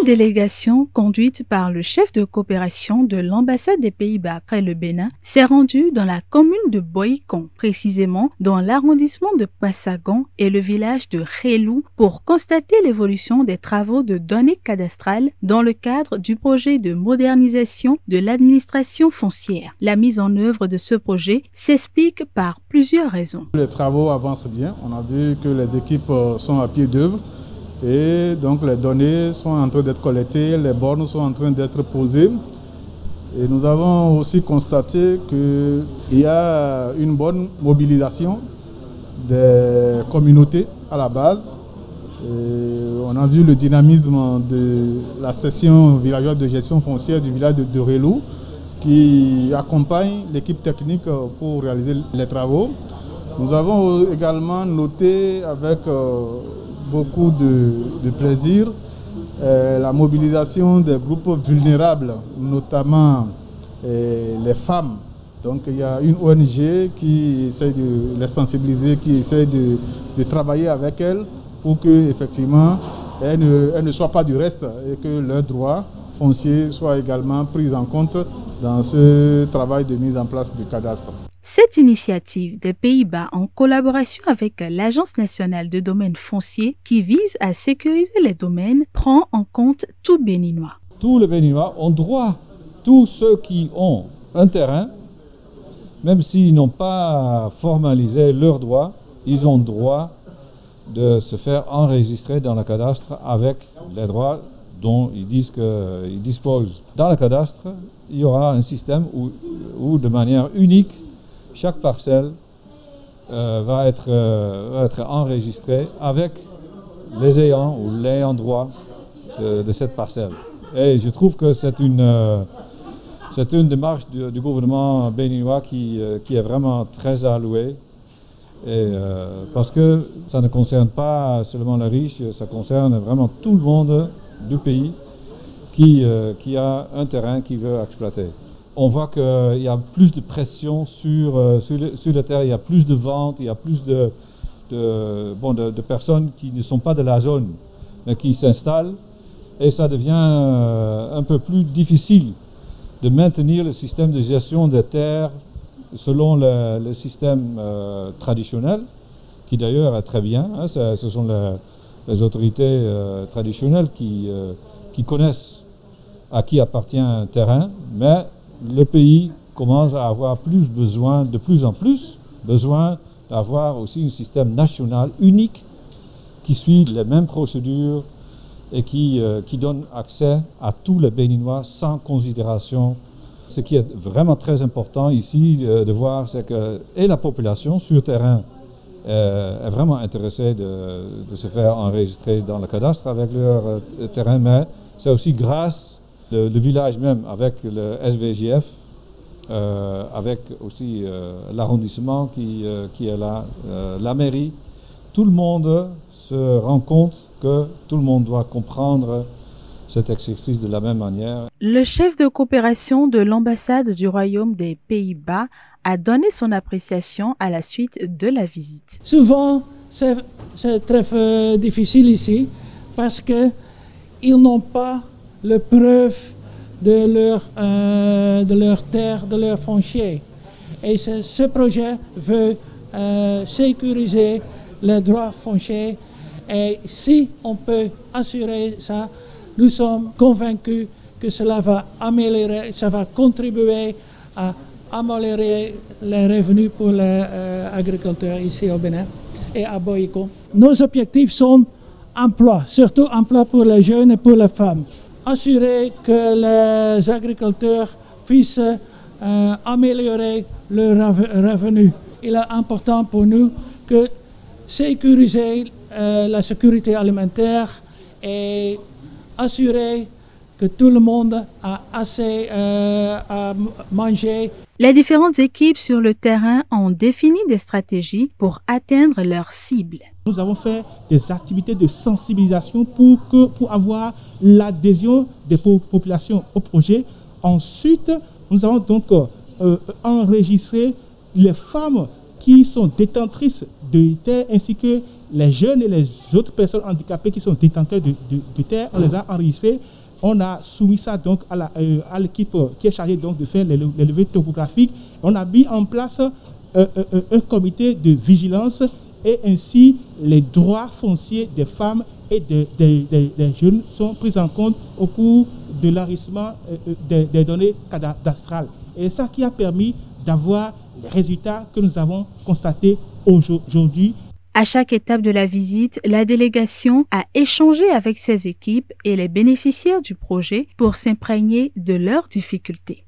délégation conduite par le chef de coopération de l'ambassade des Pays-Bas près le Bénin s'est rendue dans la commune de Boïkon, précisément dans l'arrondissement de Passagon et le village de Khélou pour constater l'évolution des travaux de données cadastrales dans le cadre du projet de modernisation de l'administration foncière. La mise en œuvre de ce projet s'explique par plusieurs raisons. Les travaux avancent bien. On a vu que les équipes sont à pied d'œuvre. Et donc les données sont en train d'être collectées, les bornes sont en train d'être posées. Et nous avons aussi constaté qu'il y a une bonne mobilisation des communautés à la base. Et on a vu le dynamisme de la session villageoise de gestion foncière du village de Relou qui accompagne l'équipe technique pour réaliser les travaux. Nous avons également noté avec beaucoup de plaisir la mobilisation des groupes vulnérables, notamment les femmes. Donc il y a une ONG qui essaie de les sensibiliser, qui essaie de travailler avec elles pour qu'effectivement elles ne soient pas du reste et que leurs droits fonciers soient également pris en compte dans ce travail de mise en place du cadastre. Cette initiative des Pays-Bas en collaboration avec l'Agence nationale de domaines fonciers qui vise à sécuriser les domaines prend en compte tout Béninois. Tous les Béninois ont droit, tous ceux qui ont un terrain, même s'ils n'ont pas formalisé leurs droits, ils ont droit de se faire enregistrer dans le cadastre avec les droits dont ils disent qu'ils disposent. Dans le cadastre, il y aura un système où de manière unique, chaque parcelle va être enregistrée avec les ayants ou l'ayant droit de cette parcelle. Et je trouve que c'est une démarche du gouvernement béninois qui est vraiment très à louer. Parce que ça ne concerne pas seulement les riches, ça concerne vraiment tout le monde du pays qui a un terrain qu'il veut exploiter. On voit qu'il y a plus de pression sur les terres, il y a plus de ventes, il y a plus de personnes qui ne sont pas de la zone, mais qui s'installent. Et ça devient un peu plus difficile de maintenir le système de gestion des terres selon le système traditionnel, qui d'ailleurs est très bien. Hein, ce sont les autorités traditionnelles qui connaissent à qui appartient un terrain, mais le pays commence à avoir de plus en plus besoin d'avoir aussi un système national unique qui suit les mêmes procédures et qui donne accès à tous les Béninois sans considération. Ce qui est vraiment très important ici de voir, c'est que la population sur terrain est vraiment intéressée de se faire enregistrer dans le cadastre avec leur terrain, mais c'est aussi grâce le village même avec le SVJF, avec aussi l'arrondissement qui est là, la mairie. Tout le monde se rend compte que tout le monde doit comprendre cet exercice de la même manière. Le chef de coopération de l'ambassade du Royaume des Pays-Bas a donné son appréciation à la suite de la visite. Souvent, c'est très difficile ici parce qu'ils n'ont pas la preuve de leur terre, de leur foncier. Et ce projet veut sécuriser les droits fonciers. Et si on peut assurer ça, nous sommes convaincus que cela va améliorer, ça va contribuer à améliorer les revenus pour les agriculteurs ici au Bénin et à Boïkon. Nos objectifs sont emploi, surtout emploi pour les jeunes et pour les femmes. Assurer que les agriculteurs puissent améliorer leurs revenus. Il est important pour nous que sécuriser la sécurité alimentaire et assurer que tout le monde a assez à manger. Les différentes équipes sur le terrain ont défini des stratégies pour atteindre leurs cibles. Nous avons fait des activités de sensibilisation pour avoir l'adhésion des populations au projet. Ensuite, nous avons donc enregistré les femmes qui sont détentrices de terres ainsi que les jeunes et les autres personnes handicapées qui sont détenteurs de terre, on les a enregistrés. On a soumis ça donc à l'équipe qui est chargée donc de faire les levées topographiques. On a mis en place un comité de vigilance et ainsi les droits fonciers des femmes et des jeunes sont pris en compte au cours de l'enregistrement des données cadastrales. Et c'est ça qui a permis d'avoir les résultats que nous avons constatés aujourd'hui. À chaque étape de la visite, la délégation a échangé avec ses équipes et les bénéficiaires du projet pour s'imprégner de leurs difficultés.